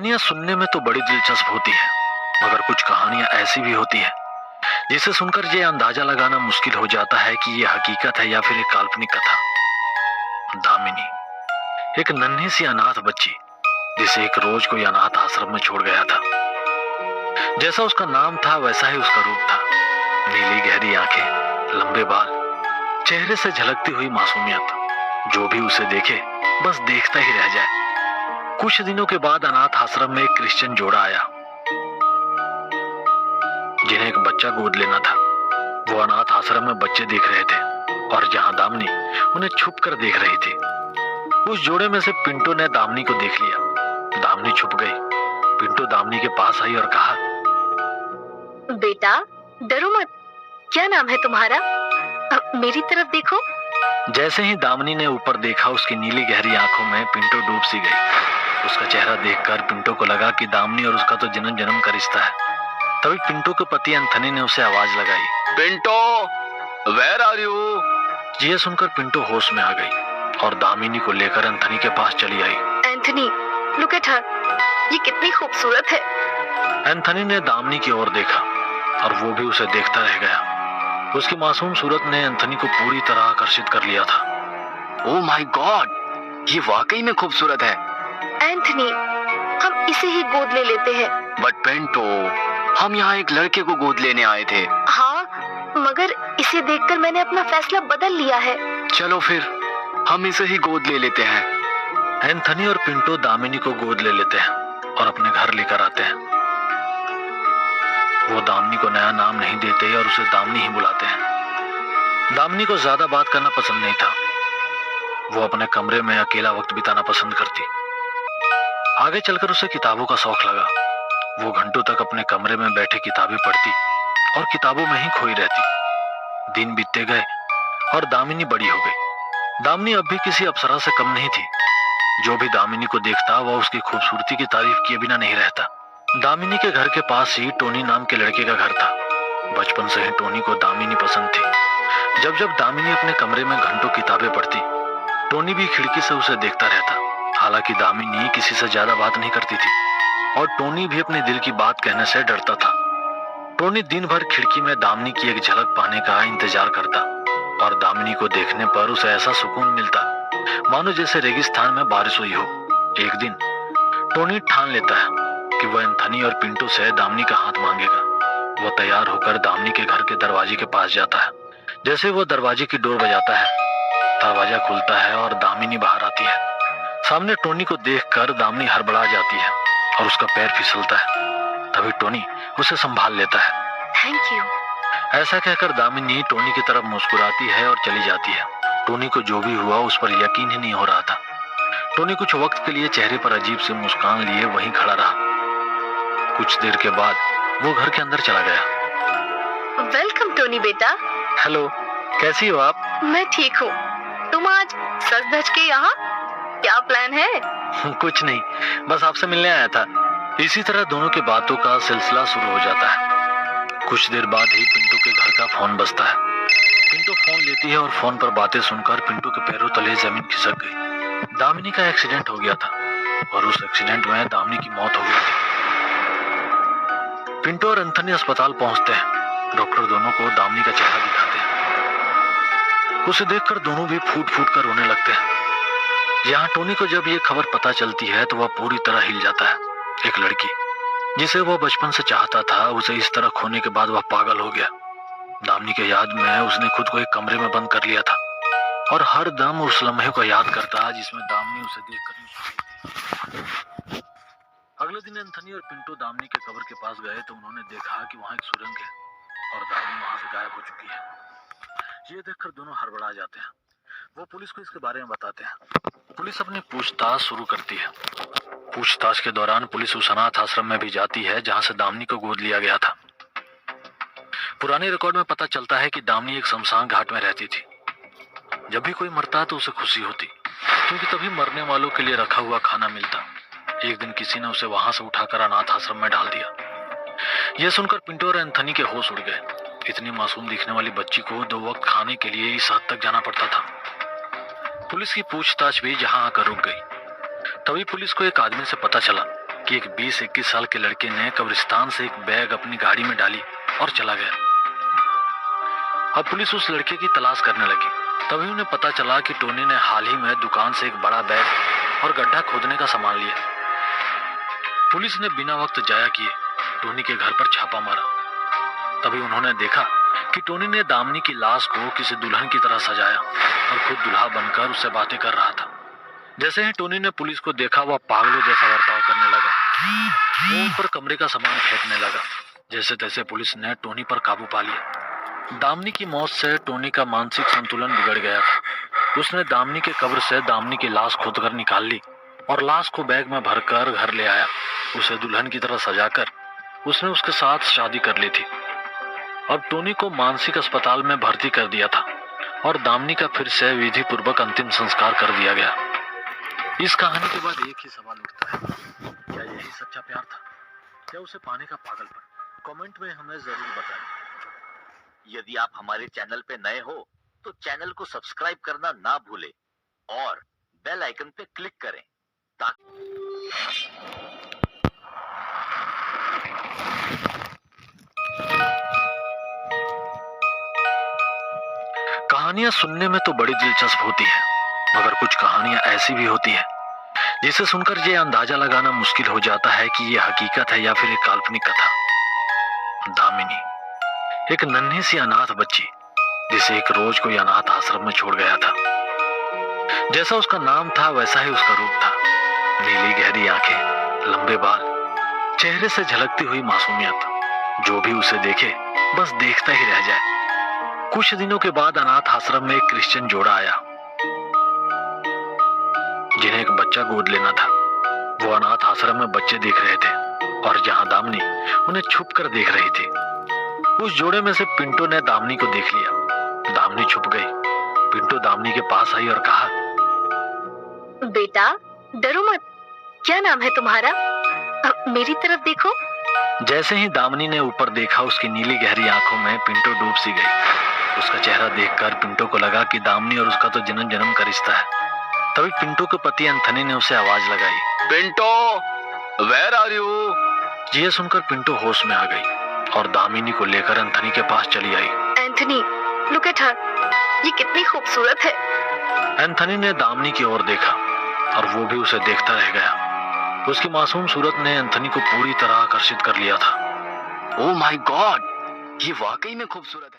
कहानियां सुनने में तो बड़ी दिलचस्प होती है, मगर कुछ कहानियां ऐसी भी होती है जिसे सुनकर ये अंदाजा लगाना मुश्किल हो जाता है कि ये हकीकत है या फिर एक काल्पनिक कथा। दामिनी एक नन्ही सी अनाथ बच्ची जिसे एक रोज कोई अनाथ आश्रम में छोड़ गया था। जैसा उसका नाम था वैसा ही उसका रूप था। नीली गहरी आंखें, लंबे बाल, चेहरे से झलकती हुई मासूमियत। जो भी उसे देखे बस देखता ही रह जाए। कुछ दिनों के बाद अनाथ आश्रम में एक क्रिश्चियन जोड़ा आया जिन्हें एक बच्चा गोद लेना था। वो अनाथ आश्रम में बच्चे देख रहे थे और जहां दामिनी उन्हें छुप कर देख रही थी, उस जोड़े में से पिंटो ने दामिनी को देख लिया। दामिनी छुप गई। पिंटो दामिनी के पास आई और कहा, बेटा डरो मत, क्या नाम है तुम्हारा? मेरी तरफ देखो। जैसे ही दामिनी ने ऊपर देखा, उसकी नीली गहरी आंखों में पिंटो डूब सी गई। उसका चेहरा देखकर पिंटो को लगा कि दामिनी और उसका तो जन्म जन्म का रिश्ता है। तभी पिंटो के पति एंथनी ने उसे आवाज लगाई, पिंटो, वेयर आर यू? ये सुनकर पिंटो होश में आ गई और दामिनी को लेकर एंथनी के पास चली आई। एंथनी, लुक एट हर, ये कितनी खूबसूरत है। एंथनी ने दामिनी की ओर देखा और वो भी उसे देखता रह गया। उसकी मासूम सूरत ने एंथनी को पूरी तरह आकर्षित कर लिया था। ओह माय गॉड, ये वाकई में खूबसूरत है। एंथनी, हम इसे ही गोद ले लेते हैं। बट पिंटो, हम यहाँ एक लड़के को गोद लेने आए थे। हाँ, मगर इसे देखकर मैंने अपना फैसला बदल लिया है। चलो फिर हम इसे ही गोद ले लेते हैं। एंथनी और पिंटो दामिनी को गोद ले लेते हैं और अपने घर लेकर आते हैं। वो दामिनी को नया नाम नहीं देते और उसे दामिनी ही बुलाते हैं। दामिनी को ज्यादा बात करना पसंद नहीं था। वो अपने कमरे में अकेला वक्त बिताना पसंद करती। आगे चलकर उसे किताबों का शौक लगा। वो घंटों तक अपने कमरे में बैठे किताबें पढ़ती और किताबों में ही खोई रहती। दिन बीतते गए और दामिनी बड़ी हो गई। दामिनी अब भी किसी अप्सरा से कम नहीं थी। जो भी दामिनी को देखता वह उसकी खूबसूरती की तारीफ किए बिना नहीं रहता। दामिनी के घर के पास ही टोनी नाम के लड़के का घर था। बचपन से ही टोनी को दामिनी पसंद थी। जब जब दामिनी अपने कमरे में घंटों किताबें पढ़ती, टोनी भी खिड़की से उसे देखता रहता। हालांकि दामिनी किसी से ज्यादा बात नहीं करती थी और टोनी भी अपने दिल की बात कहने से डरता था। टोनी दिन भर खिड़की में दामिनी की एक झलक पाने का इंतजार करता और दामिनी को देखने पर उसे ऐसा सुकून मिलता मानो जैसे रेगिस्तान में बारिश हुई हो। एक दिन टोनी ठान लेता है कि वह एंथनी और पिंटो से दामिनी का हाथ मांगेगा। वह तैयार होकर दामिनी के घर के दरवाजे के पास जाता है। जैसे वो दरवाजे की डोर बजाता है, दरवाजा खुलता है और दामिनी बाहर आती है। सामने टोनी को देखकर दामिनी हड़बड़ा जाती है और उसका पैर फिसलता है। तभी टोनी उसे संभाल लेता है। Thank you. ऐसा कहकर दामिनी टोनी की तरफ मुस्कुराती है और चली जाती है। टोनी को जो भी हुआ उस पर यकीन ही नहीं हो रहा था। टोनी कुछ वक्त के लिए चेहरे पर अजीब सी मुस्कान लिए वहीं खड़ा रहा। कुछ देर के बाद वो घर के अंदर चला गया। वेलकम टोनी बेटा। हेलो, कैसी हो आप? मैं ठीक हूँ। तुम आज सज धज के यहाँ, क्या प्लान है? कुछ नहीं, बस आपसे मिलने आया था। इसी तरह दोनों की बातों का सिलसिला शुरू हो जाता है। कुछ देर बाद ही पिंटो के घर का फोन बजता है। पिंटो फोन लेती है और फोन पर बातें सुनकर पिंटो के पैरों तले जमीन खिसक गई। दामिनी का एक्सीडेंट हो गया था और उस एक्सीडेंट में दामिनी की मौत हो गई थी। पिंटो और एंथनी अस्पताल पहुंचते हैं। डॉक्टर दोनों को दामिनी का चेहरा दिखाते हैं। उसे देखकर दोनों भी फूट फूट कर रोने लगते हैं। यहाँ टोनी को जब ये खबर पता चलती है तो वह पूरी तरह हिल जाता है। एक लड़की जिसे वह बचपन से चाहता था, उसे इस तरह खोने के बाद वह पागल हो गया। दामिनी के याद में उसने खुद को एक कमरे में बंद कर लिया था और हर दम उस लम्हे को याद करता जिसमें दामिनी उसे देखकर मुस्कुराई थी। अगले दिन एंथनी और पिंटो दामिनी के कब्र के पास गए तो उन्होंने देखा कि वहां एक सुरंग है और दामिनी वहां से गायब हो चुकी है। ये देखकर दोनों हड़बड़ा जाते हैं। वो पुलिस को इसके बारे में बताते हैं। पुलिस अपनी पूछताछ शुरू करती है। पूछताछ के दौरान पुलिस उस अनाथ आश्रम में भी जाती है जहां से दामिनी को गोद लिया गया था। पुराने रिकॉर्ड में पता चलता है कि दामिनी एक शमशान घाट में रहती थी। जब भी कोई मरता तो उसे खुशी होती, क्योंकि तभी मरने वालों के लिए रखा हुआ खाना मिलता। एक दिन किसी ने उसे वहां से उठाकर अनाथ आश्रम में डाल दिया। यह सुनकर पिंटो और एंथनी के होश उड़ गए। इतनी मासूम दिखने वाली बच्ची को 2 वक्त खाने के लिए इस हद तक जाना पड़ता था। पुलिस की पूछताछ भी जहां आकर रुक गई। तभी पुलिस को एक आदमी से पता चला कि एक 20-21 साल के लड़के ने कब्रिस्तान से एक बैग अपनी गाड़ी में डाली और चला गया। अब पुलिस उस लड़के की तलाश करने लगी। तभी उन्हें पता चला कि टोनी ने हाल ही में दुकान से एक बड़ा बैग और गड्ढा खोदने का सामान लिया। पुलिस ने बिना वक्त जाया किए टोनी के घर पर छापा मारा। तभी उन्होंने देखा कि टोनी ने दामिनी की लाश को किसी दुल्हन की तरह सजाया और खुद दुल्हा बनकर उससे बातें कर रहा था। जैसे ही टोनी ने पुलिस को देखा, वह पागलों जैसा बर्ताव करने लगा। वो उन पर कमरे का सामान फेंकने लगा। जैसे तैसे पुलिस ने टोनी पर काबू पा लिया। दामिनी की मौत से टोनी का मानसिक संतुलन बिगड़ गया था। उसने दामिनी के कब्र से दामिनी की लाश खोदकर निकाल ली और लाश को बैग में भरकर घर ले आया। उसे दुल्हन की तरह सजाकर उसने उसके साथ शादी कर ली थी। अब टोनी को मानसिक अस्पताल में भर्ती कर दिया था और दामिनी का फिर से विधि पूर्वक अंतिम संस्कार कर दिया गया। इस कहानी के बाद एक ही सवाल उठता है, क्या यही सच्चा प्यार था या उसे पाने का पागलपन? कमेंट में हमें जरूर बताएं। यदि आप हमारे चैनल पे नए हो तो चैनल को सब्सक्राइब करना ना भूलें और बेल आइकन पे क्लिक करें ताकि कहानियां सुनने में तो बड़ी दिलचस्प होती है, मगर कुछ कहानियां ऐसी भी होती है जिसे सुनकर ये अंदाजा लगाना मुश्किल हो जाता है कि ये हकीकत है या फिर एक काल्पनिक कथा। दामिनी, एक नन्ही सी अनाथ बच्ची जिसे एक रोज कोई अनाथ आश्रम में छोड़ गया था। जैसा उसका नाम था वैसा ही उसका रूप था। नीली गहरी आंखें, लंबे बाल, चेहरे से झलकती हुई मासूमियत। जो भी उसे देखे बस देखता ही रह जाए। कुछ दिनों के बाद अनाथ आश्रम में एक क्रिश्चियन जोड़ा आया जिन्हें एक बच्चा गोद लेना था। वो अनाथ आश्रम में बच्चे देख रहे थे और जहां दामिनी उन्हें छुप कर देख रही थी। उस जोड़े में से पिंटो ने दामिनी को देख लिया। दामिनी छुप गई। पिंटो दामिनी के पास आई और कहा, बेटा डरो मत, क्या नाम है तुम्हारा? मेरी तरफ देखो। जैसे ही दामिनी ने ऊपर देखा, उसकी नीली गहरी आंखों में पिंटो डूब सी गई। उसका चेहरा देखकर पिंटो को लगा कि दामिनी और उसका तो जन्म जन्म का रिश्ता है। तभी पिंटो के पति एंथनी ने उसे आवाज लगाई, पिंटो, वेयर आर यू? ये सुनकर पिंटो होश में आ गई और दामिनी को लेकर एंथनी के पास चली आई। एंथनी, लुक एट हर, ये कितनी खूबसूरत है। एंथनी ने दामिनी की ओर देखा और वो भी उसे देखता रह गया। उसकी मासूम सूरत ने एंथनी को पूरी तरह आकर्षित कर लिया था। ओह माय गॉड, ये वाकई में खूबसूरत है।